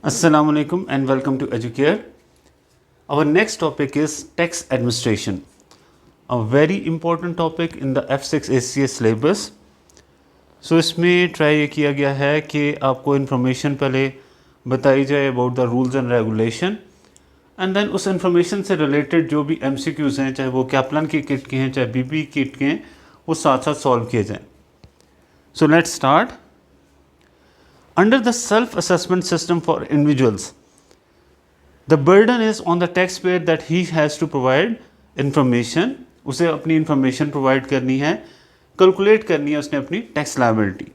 Assalamu alaikum and welcome to Educare. Our next topic is tax administration, a very important topic in the F6 ACS syllabus. So इसमें try ये किया गया है कि आपको information पहले बताई जाए about the rules and regulation and then उस इन्फॉर्मेशन से रिलेटेड जो भी MCQs हैं, चाहे वो कैप्लन की किट के हैं, चाहे BB किट के हैं, वो साथ साथ सॉल्व किए जाएँ. So let's start. Under the self-assessment system for individuals, the burden is on the taxpayer that he has to provide information. उसे अपनी information provide करनी है, calculate करनी है उसने अपनी tax liability.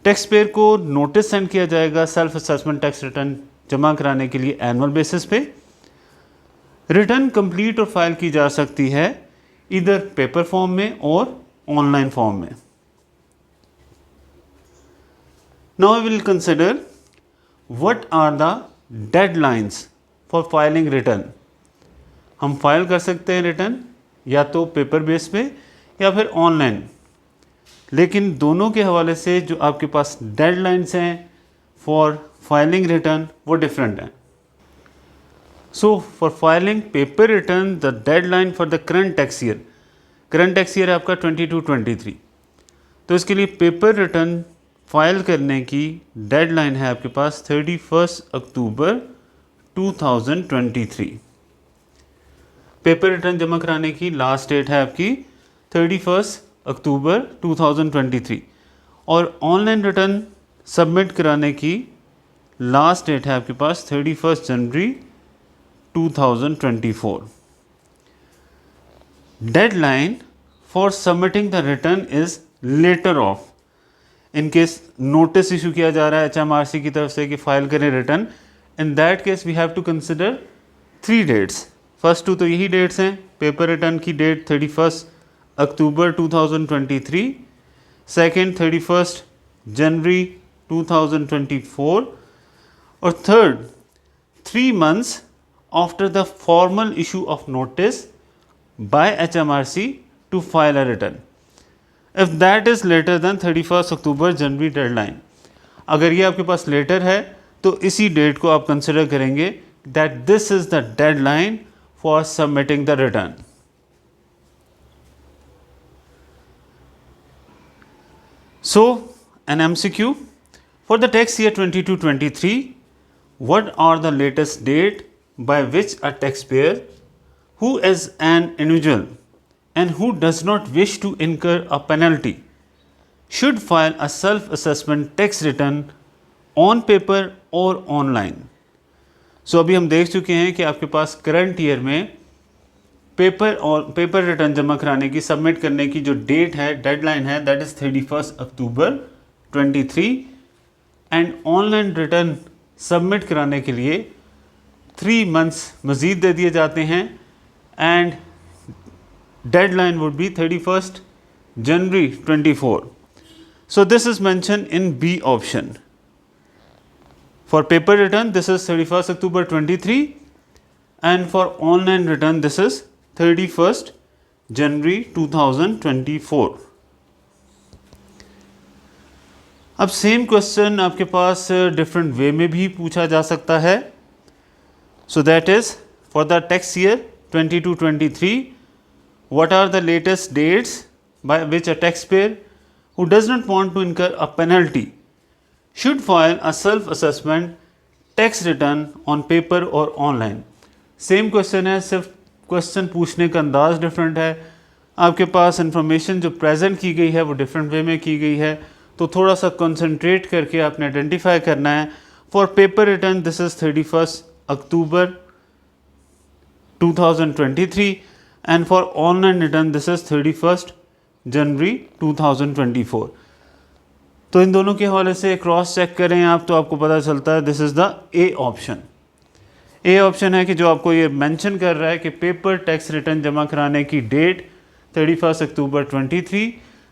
Taxpayer को notice send किया जाएगा self-assessment tax return जमा कराने के लिए annual basis पे. Return complete और file की जा सकती है either paper form में और online form में. Now we will consider what are the deadlines for filing return. हम फाइल कर सकते हैं रिटर्न या तो पेपर बेस पे या फिर ऑनलाइन, लेकिन दोनों के हवाले से जो आपके पास डेडलाइंस हैं फॉर फाइलिंग रिटर्न वो डिफरेंट हैं. So for filing paper return the deadline for the current tax year है आपका 22-23. तो इसके लिए पेपर रिटर्न फाइल करने की डेडलाइन है आपके पास 31 अक्टूबर 2023. पेपर रिटर्न जमा कराने की लास्ट डेट है आपकी 31 अक्टूबर 2023 और ऑनलाइन रिटर्न सबमिट कराने की लास्ट डेट है आपके पास 31 जनवरी 2024. Deadline for submitting the return is later of. In case notice issue किया जा रहा है HMRC की तरफ से कि फाइल करें return, in that case we have to consider 3 dates. First 2 तो यही डेट्स हैं. पेपर रिटर्न की डेट 31 अक्टूबर 2023, सेकेंड 31 जनवरी 2024 और third 3 months after the formal issue of notice by HMRC to file a return. If that is later then 31 October January deadline. अगर ये आपके पास लेटर है तो इसी डेट को आप कंसिडर करेंगे that this is the deadline for submitting the return. So an MCQ for the tax year 22-23, what are the latest date by which a taxpayer who is an individual and who does not wish to incur a penalty should file a self-assessment tax return on paper or online. So अभी हम देख चुके हैं कि आपके पास current year में paper return जमा कराने की सबमिट करने की जो डेट है डेडलाइन है दैट इज 31 अक्टूबर 23 एंड ऑनलाइन रिटर्न सबमिट कराने के लिए 3 months मज़ीद दे दिए जाते हैं and deadline would be 31st January 24. So this is mentioned in B option. For paper return this is 31st October 23 and for online return this is 31st January 2024. अब same question आपके पास different way में भी पूछा जा सकता है. So that is for the tax year 22-23, what are the latest dates by which a taxpayer who does not want to incur a penalty should file a self-assessment tax return on paper or online. Same question है, सिर्फ question पूछने का अंदाज different है. आपके पास information जो present की गई है वो डिफरेंट वे में की गई है, तो थोड़ा सा कंसंट्रेट करके आपने आइडेंटिफाई करना है. For paper return this is 31 अक्टूबर 2023 and for online return this is 31st January 2024. तो इन दोनों के हवाले से क्रॉस चेक करें आप तो आपको पता चलता है this is the A option. A option है कि जो आपको ये मेंशन कर रहा है कि पेपर टैक्स रिटर्न जमा कराने की डेट 31 अक्टूबर 23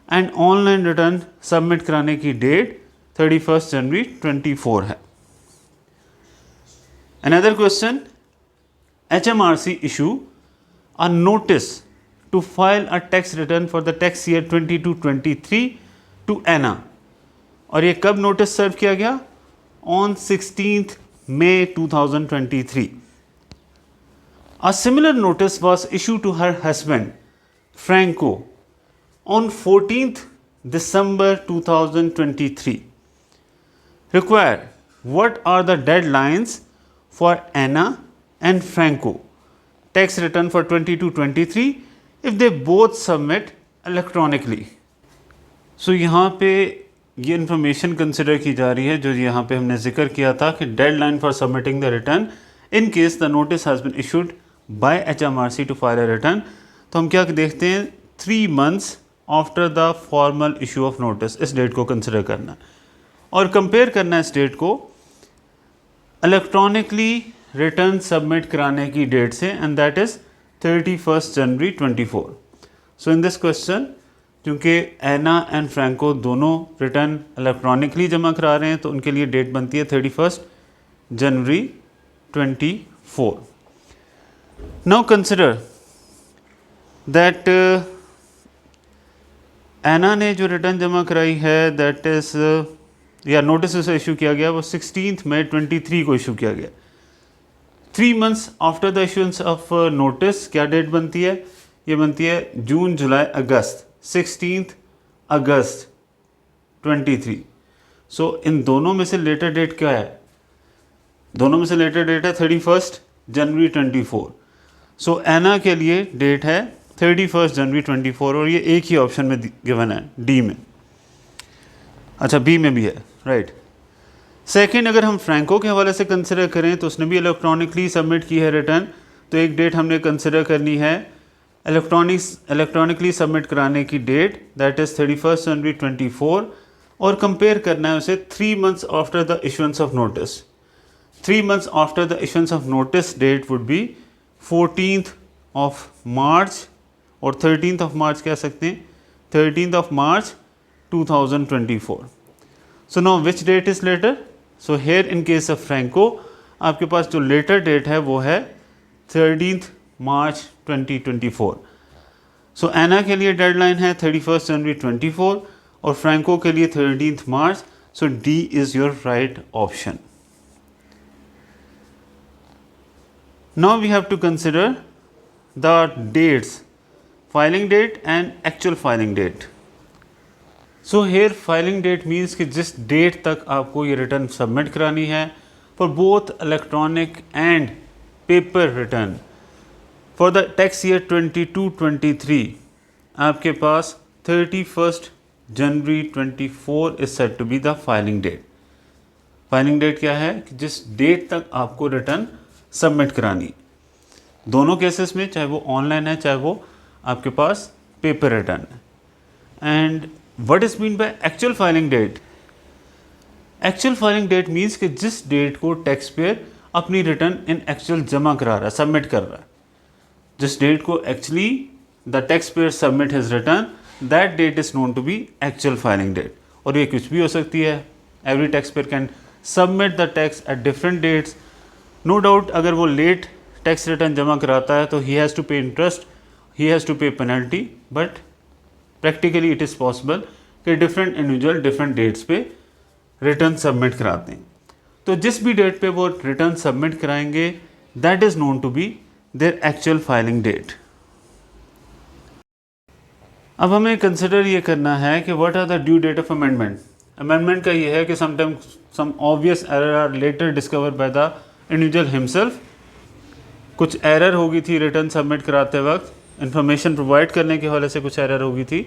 एंड ऑनलाइन रिटर्न सबमिट कराने की डेट 31 जनवरी 24 है. Another question, HMRC issue a notice to file a tax return for the tax year 22-23 to ANA. और ये कब नोटिस सर्व किया गया? on 16th May 2023. A similar notice was issued to her husband, Franco, on 14th December 2023. Require what are the deadlines for Anna and Franco tax return for 22-23 if they both submit electronically. So यहाँ पे ये information consider की जा रही है जो यहाँ पे हमने जिक्र किया था कि deadline for submitting the return in case the notice has been issued by HMRC to file a return. तो हम क्या देखते हैं 3 months after the formal issue of notice. इस डेट को कंसिडर करना है और कंपेयर करना है इस डेट को इलेक्ट्रॉनिकली रिटर्न सबमिट कराने की डेट से, and that is 31 January 24. So in this question क्योंकि एना एंड फ्रैंको दोनों रिटर्न इलेक्ट्रॉनिकली जमा करा रहे हैं तो उनके लिए डेट बनती है 31 जनवरी 24. नाउ कंसिडर दैट एना ने जो रिटर्न जमा कराई है दैट इज़ या नोटिस उसे इशू किया गया वो 16 मई 23 को इशू किया गया. 3 months after the issuance of notice क्या डेट बनती है? ये बनती है जून जुलाई अगस्त, 16 अगस्त 23. सो इन दोनों में से लेटर डेट क्या है? दोनों में से लेटर डेट है 31 जनवरी 24. सो एना के लिए डेट है 31 जनवरी 24 और ये एक ही ऑप्शन में गिवन है, डी में. अच्छा, बी में भी है, राइट. सेकंड, अगर हम फ्रैंको के हवाले से कंसिडर करें तो उसने भी इलेक्ट्रॉनिकली सबमिट की है रिटर्न. तो एक डेट हमने कंसिडर करनी है इलेक्ट्रॉनिकली सबमिट कराने की डेट, दैट इज़ 31 जनवरी 24, और कंपेयर करना है उसे 3 months after the issuance of notice. 3 months after the issuance of notice date would be 14th of March, और 13th ऑफ मार्च कह सकते हैं, 13th of March 2024. So now which date is later? So here in case of Franco आपके पास जो later date है वो है 13th March 2024. So Anna के लिए deadline है 31st January 24 और Franco के लिए 13th March. So D is your right option. Now we have to consider the dates, filing date and actual filing date. So here filing that means कि जिस date तक आपको ये return submit करानी है for both electronic and paper return for the tax year 22-23 आपके पास 31 जनवरी 24 is set to be the filing date. Filing date क्या है कि जिस डेट तक आपको रिटर्न सबमिट करानी. दोनों केसेस में चाहे वो ऑनलाइन है चाहे वो आपके पास पेपर रिटर्न है. And What is mean by actual filing date? Actual filing date means कि जिस डेट को टैक्स पेयर अपनी रिटर्न इन एक्चुअल जमा करा रहा है, सबमिट कर रहा है, जिस डेट को actually the taxpayer submit his return, that date is known to be actual filing date. और ये कुछ भी हो सकती है. Every taxpayer can submit the tax at different dates. No doubt अगर वो लेट टैक्स रिटर्न जमा कराता है तो he has to pay interest, he has to pay penalty, but practically it is possible कि डिफरेंट इंडिविजुअल डिफरेंट डेट्स पे return submit कराते हैं. तो जिस भी डेट पे वो रिटर्न सबमिट कराएंगे that is known to be their actual filing date. अब हमें कंसिडर ये करना है कि what are the due date of amendment. Amendment का ये है कि sometimes some obvious error are later discover by the individual himself. कुछ एरर होगी थी रिटर्न सबमिट कराते वक्त, इन्फॉर्मेशन प्रोवाइड करने के हवाले से कुछ एरर होगी थी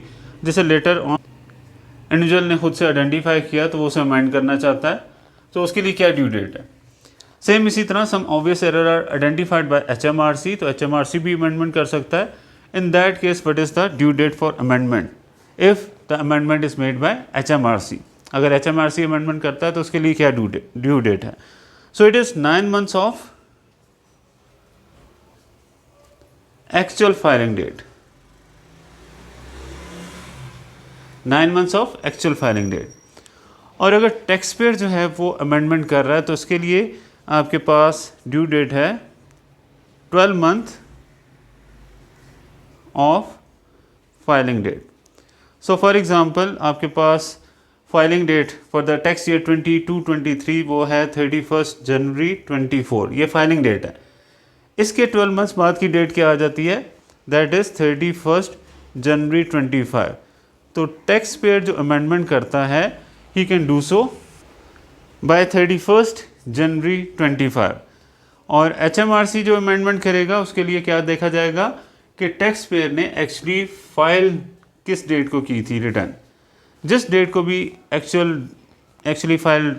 जिसे लेटर ऑन इंडिविजुअल ने खुद से आइडेंटिफाई किया तो वो उसे अमेंड करना चाहता है. तो उसके लिए क्या ड्यू डेट है? सेम इसी तरह some obvious error are identified by HMRC, तो HMRC भी अमेंडमेंट कर सकता है. In that case what is the due date for amendment if the amendment is made by HMRC. अगर HMRC अमेंडमेंट करता है तो उसके लिए क्या ड्यू डेट है? So it is 9 months of actual filing date. 9 months of actual filing date. और अगर टैक्स पेयर जो है वो अमेंडमेंट कर रहा है तो उसके लिए आपके पास ड्यू डेट है 12 month of filing date. So for example आपके पास filing date for the tax year 22-23 वो है 31 जनवरी 24, ये फाइलिंग डेट है। इसके 12 मंथ्स बाद की डेट क्या आ जाती है, दैट इज़ 31 जनवरी 25। तो टैक्स पेयर जो अमेंडमेंट करता है he can do so by 31 January 25। और HMRC जो अमेंडमेंट करेगा उसके लिए क्या देखा जाएगा कि टैक्स पेयर ने एक्चुअली फाइल किस डेट को की थी रिटर्न, जिस डेट को भी एक्चुअली फाइल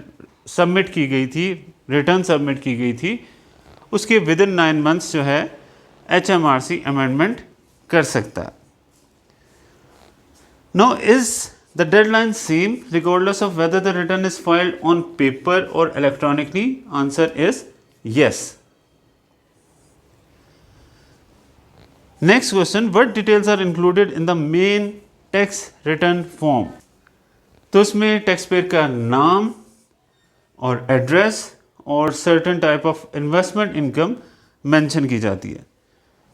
सबमिट की गई थी, रिटर्न सबमिट की गई थी, उसके विद इन 9 मंथ्स जो है HMRC अमेंडमेंट कर सकता है। Now is the deadline same regardless of whether the return is filed on paper or electronically? Answer is yes. Next question, what details are included in the main tax return form? तो उसमें tax payer का नाम और address और certain type of investment income mention की जाती है।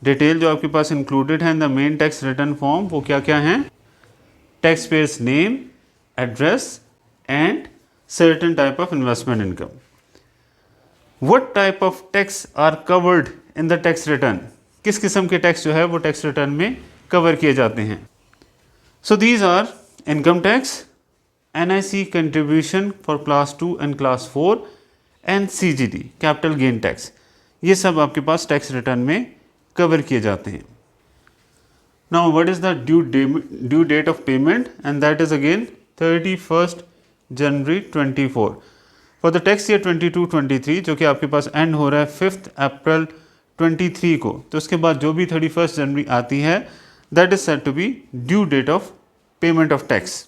Detail जो आपके पास इंक्लूडेड है in the main tax return form वो क्या क्या हैं, taxpayers name, address and certain type of investment income. What type of tax are covered in the tax return, किस किस्म के टैक्स जो है वो टैक्स रिटर्न में कवर किए जाते हैं। So these are income tax, NIC contribution for class 2 and class 4 and CGT capital gain tax, ये सब आपके पास टैक्स रिटर्न में कवर किए जाते हैं। Now what is the due date of payment, and that is again 31 January 24 for the tax year 22-23, जो कि आपके पास एंड हो रहा है 5 अप्रैल 23 को। तो उसके बाद जो भी 31 जनवरी आती है that is said to be due date of payment of tax.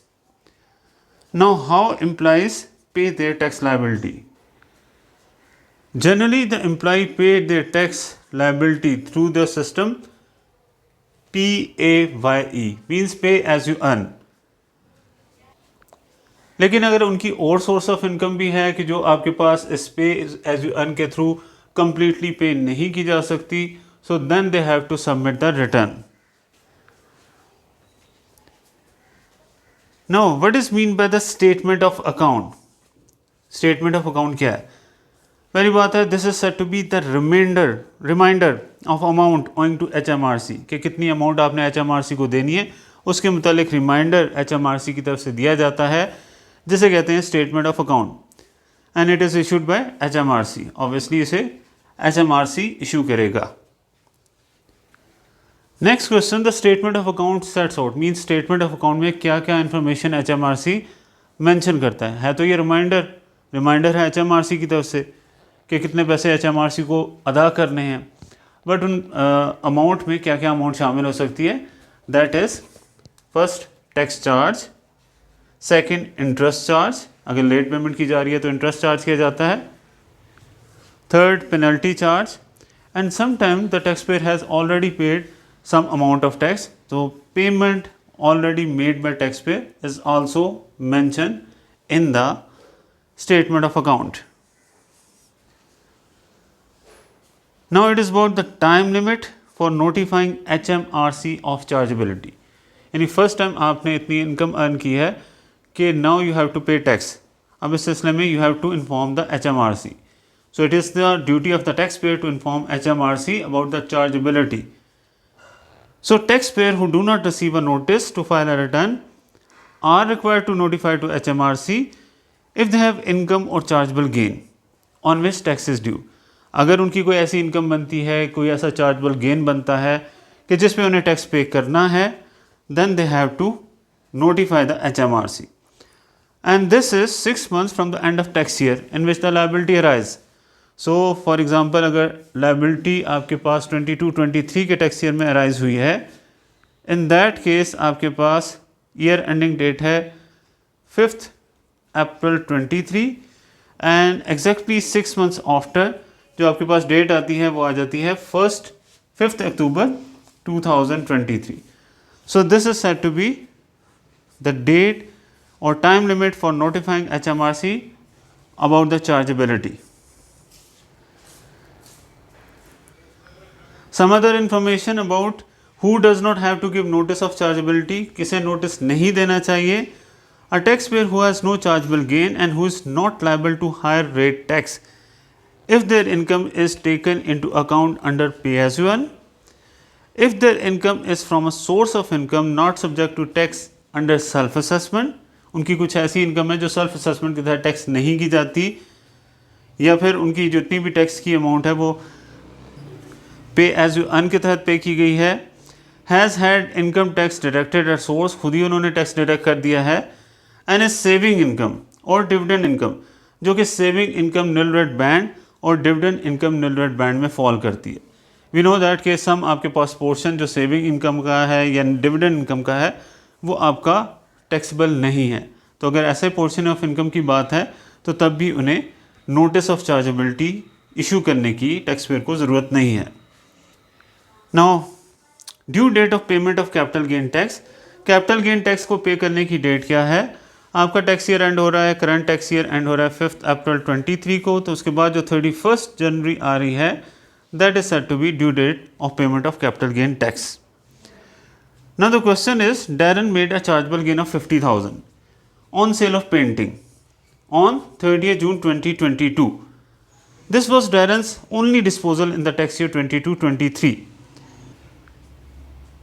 Now, how employees pay their tax liability? Generally, the employee paid their tax liability through the system PAYE, means pay as you earn. लेकिन अगर उनकी और source of income भी है कि जो आपके पास इस पे एज यू अर्न के थ्रू कंप्लीटली पे नहीं की जा सकती, so then they have to submit the return. Now, what is mean by the statement of account? Statement of account क्या है? पहली बात है, this is said to be the reminder of amount owing to HMRC, कि कितनी amount आपने HMRC को देनी है, उसके मुतालिक रिमाइंडर HMRC की तरफ से दिया जाता है, जिसे कहते हैं statement of account, and it is issued by HMRC। Obviously इसे HMRC इशू करेगा। Next question, the statement of account sets out, mean statement of account में क्या क्या इन्फॉर्मेशन HMRC मेंशन करता है तो ये रिमाइंडर है HMRC की तरफ से कि कितने पैसे HMRC को अदा करने हैं, बट उन अमाउंट में क्या क्या अमाउंट शामिल हो सकती है, that is first tax charge, second interest charge, अगर लेट पेमेंट की जा रही है तो इंटरेस्ट चार्ज किया जाता है, third penalty charge, and sometime the tax payer has already paid some amount of tax, so payment already made by taxpayer is also mentioned in the statement of account. Now it is about the time limit for notifying HMRC of chargeability. यानी first time आपने इतनी income earn की है कि now you have to pay tax, अब इस सिलसिले में you have to inform the HMRC. So it is the duty of the taxpayer to inform HMRC about the chargeability. So taxpayer who do not receive a notice to file a return are required to notify to HMRC if they have income or chargeable gain on which tax is due. अगर उनकी कोई ऐसी income बनती है, कोई ऐसा chargeable gain बनता है कि जिस पे उन्हें टैक्स पे करना है, then they have to notify the HMRC. And this is 6 months from the end of tax year in which the liability arises. So for example अगर लाइबिलिटी आपके पास 22-23 के टैक्स ईयर में अराइज हुई है, इन दैट केस आपके पास year ending date है 5 अप्रैल 23 and exactly 6 months after जो आपके पास डेट आती है वो आ जाती है 5 अक्टूबर 2023. So this is said to be the date और time limit for notifying HMRC about the chargeability. Some other information about who does not have to give notice of chargeability, किसे नोटिस नहीं देना चाहिए. A taxpayer who has no chargeable gain and who is not liable to higher rate tax if their income is taken into account under pay as you earn, if their income is from a source of income not subject to tax under self assessment, उनकी कुछ ऐसी income है जो self assessment के तहत tax नहीं की जाती, या फिर उनकी जितनी भी टैक्स की अमाउंट है वो पे एज यू अर्न के तहत पे की गई है, has had income tax deducted at source, खुद ही उन्होंने टैक्स डिडक्ट कर दिया है, एंड ए सेविंग इनकम और डिविडेंड इनकम जो कि saving income nil rate band और dividend income nil rate band में फॉल करती है. वी नो दैट कि सम आपके पास पोर्शन जो सेविंग इनकम का है या डिविडेंड इनकम का है वो आपका टैक्सेबल नहीं है. तो अगर ऐसे पोर्शन ऑफ इनकम की बात है तो तब भी उन्हें नोटिस ऑफ चार्जेबिलिटी इशू करने की टैक्स पेयर को ज़रूरत नहीं है. Now due date of payment of capital gain tax. Capital gain tax को पे करने की डेट क्या है? आपका टैक्स ईयर एंड हो रहा है, करंट टैक्स ईयर एंड हो रहा है 5 अप्रैल 23 को, तो उसके बाद जो 31 जनवरी आ रही है that is said to be due date of payment of capital gain tax. Now the question is, Darren made a chargeable gain of 50,000 on sale of painting on 30th June 2022. This was Darren's only disposal in the tax year 22-23.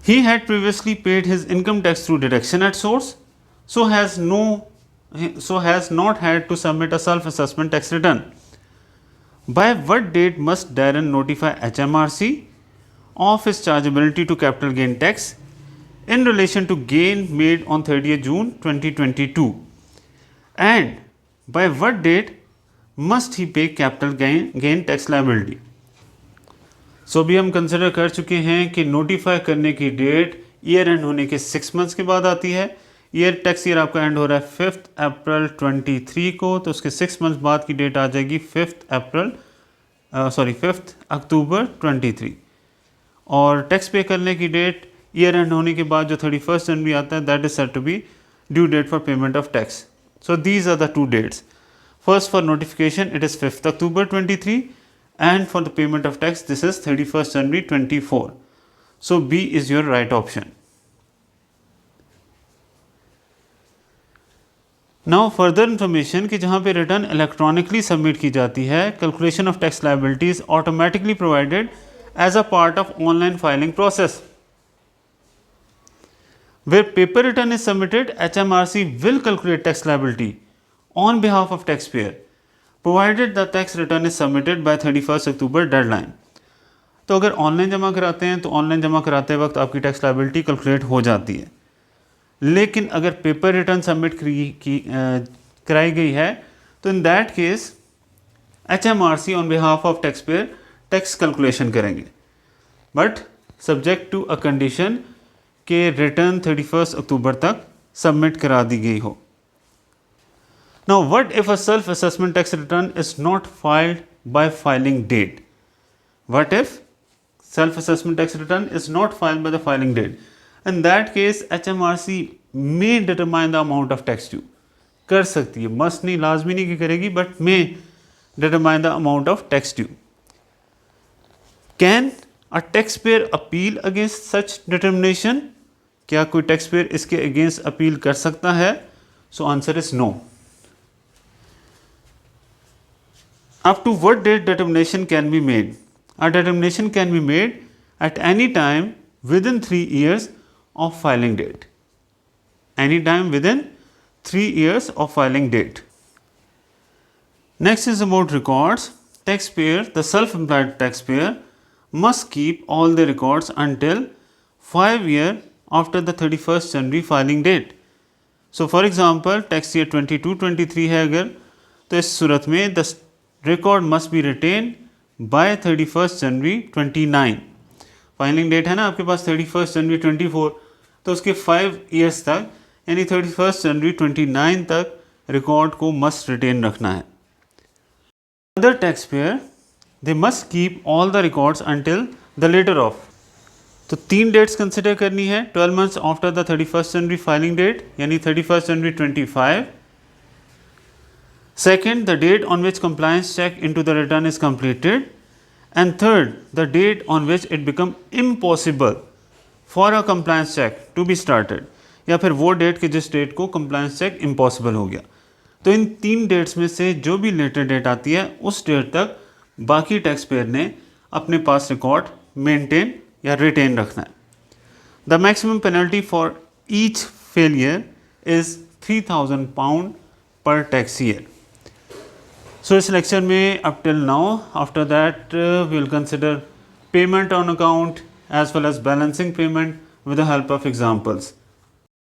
He had previously paid his income tax through deduction at source, so has not had to submit a self-assessment tax return. By what date must Darren notify HMRC of his chargeability to capital gain tax in relation to gain made on 30th June 2022, and by what date must he pay capital gain tax liability? So अभी हम consider कर चुके हैं कि notify करने की date year and होने के 6 मंथ्स के बाद आती है. टैक्स ईयर आपका एंड हो रहा है 5 अप्रैल 23 को, तो उसके 6 मंथ्स बाद की डेट आ जाएगी 5 अक्टूबर 23. और टैक्स पे करने की डेट ईयर एंड होने के बाद जो 31 जनवरी आता है that is said to be due date for payment of tax. So these are the two dates. First for notification it is 5 October 23 and for the payment of tax this is 31 January 24. So B is your right option. Now further information कि जहाँ पे return electronically submit की जाती है, calculation of tax liability is automatically provided as a part of online filing process. Where paper return is submitted, HMRC will calculate tax liability on behalf of taxpayer, provided the tax return is submitted by 31st October deadline. तो अगर online जमा कराते हैं तो online जमा कराते वक्त आपकी टैक्स लायबिलिटी कैलकुलेट हो जाती है, लेकिन अगर पेपर रिटर्न सबमिट कराई गई है तो in that case HMRC on behalf of taxpayer tax calculation करेंगे, but subject to a condition के रिटर्न 31 अक्टूबर तक सबमिट करा दी गई हो. Now what if a self assessment tax return is not filed by filing date? What if self assessment tax return is not filed by the filing date? In that case HMRC may determine the amount of tax due. कर सकती है, must नहीं, लाजमी नहीं कि करेगी, but may determine the amount of tax due. Can a tax payer appeal against such determination? क्या कोई टैक्स पेयर इसके अगेंस्ट अपील कर सकता है? So answer is no. Up to what date determination can be made? A determination can be made at any time within 3 years of filing date. Any time within 3 years of filing date. Next is about records. Taxpayer, the self-employed taxpayer, must keep all the records until 5 years after the 31st January filing date. So for example, tax year 22-23 है अगर, तो इस सूरत में the record must be retained by 31st January 29. Filing date है ना आपके पास 31st जनवरी 24, तो उसके 5 years तक यानी 31st जनवरी 29 तक रिकॉर्ड को मस्ट रिटेन रखना है. Other tax payer they must keep all the records until the later of. तो 3 डेट्स कंसिडर करनी है. 12 months after the 31st January filing date यानी 31st January 25. Second, the date on which compliance check into the return is completed. And third, the date on which it become impossible for a compliance check to be started. या फिर वो date कि जिस date को compliance check impossible हो गया। तो इन 3 dates में से जो भी लेटर डेट आती है उस डेट तक बाकी टैक्स पेयर ने अपने पास रिकॉर्ड मेंटेन या रिटेन रखना है। The maximum penalty for each failure is £3000 per tax year. So इस लेक्चर में up till now, after that we will consider payment on account as well as balancing payment with the help of examples.